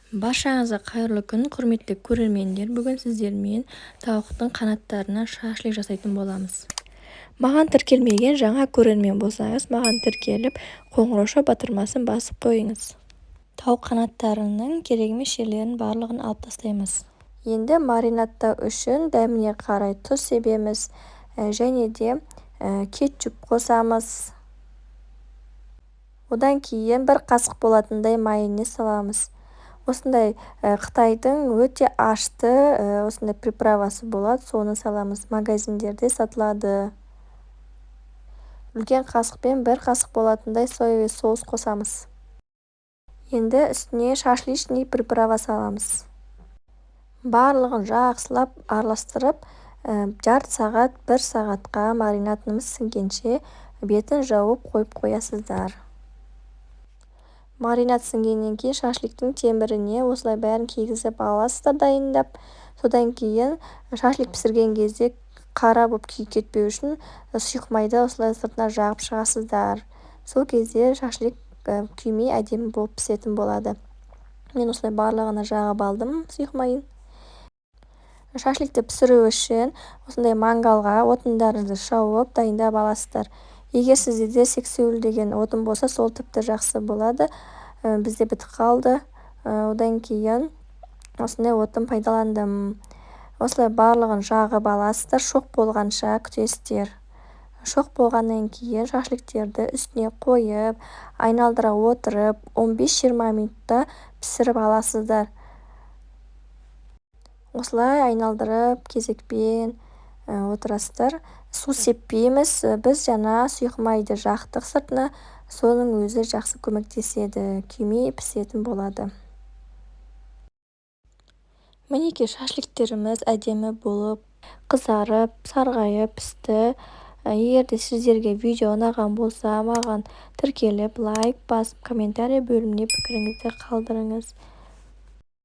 Баршаңызға қайырлы күн, құрметті көрермендер. Бүгін сіздермен тауықтың қанаттарынан шашлик жасайтын боламыз. Маған тіркелмеген жаңа көрермен болсаңыз, маған тіркеліп, қоңырау батырмасын басып қойыңыз. Тауық қанаттарының керек емес жерлерін барлығын алып тастаймыз. Енді маринадтау үшін дәміне қарай тұз себеміз және де кетчуп қосамыз. Одан кейін бір қасық болатындай майонез саламыз. Осындай Қытайдың өте ашты осындай приправасы болады, соны саламыз. Магазиндерде сатылады. Үлкен қасықпен бір қасық болатындай соевый соус қосамыз. Енді үстіне шашличный приправа саламыз. Барлығын жақсылап араластырып, жарты сағат, 1 сағатқа маринадымыз сіңгенше бетін жауып қойып қоясыздар. Маринад сіңгеннен кейін шашликтің теміріне осылай бәрін кигізіп аласыздар дайындап. Содан кейін шашлик пісірген кезде қара болып күйіп кетпеу үшін сұйық майды осылай сыртына жағып шығасыздар. Сол кезде шашлик күймей әдемі болып пісетін болады. Мен осылай барлығына жағып алдым сұйық майын. Шашликті пісіру үшін осындай мангалға отындарыңызды шауып дайындап аласыздар. Егер сізде сексеуіл отын болса, сол тіпті жақсы болады. Бізде бітіп қалды. Одан кейін осындай отын пайдаландым. Осылай барлығын жағып аласыздар, шоқ болғанша күтесіздер. Шоқ болғаннан кейін шашликтерді үстіне қойып, айналдыра отырып, 15-20 минутта пісіріп аласыздар. Осылай айналдырып, кезекпен отырасыздар. Су сеппейміз. Біз жаңа сұйық майды жақтық сыртына, соның өзі жақсы көмектеседі, күймей пісетін болады. Мінеки шашликтеріміз әдемі болып, қызарып, сарғайып пісті. Егер де сіздерге видео ұнаған болса, маған тіркеліп, лайк басып, комментарий бөліміне пікіріңізді қалдырыңыз.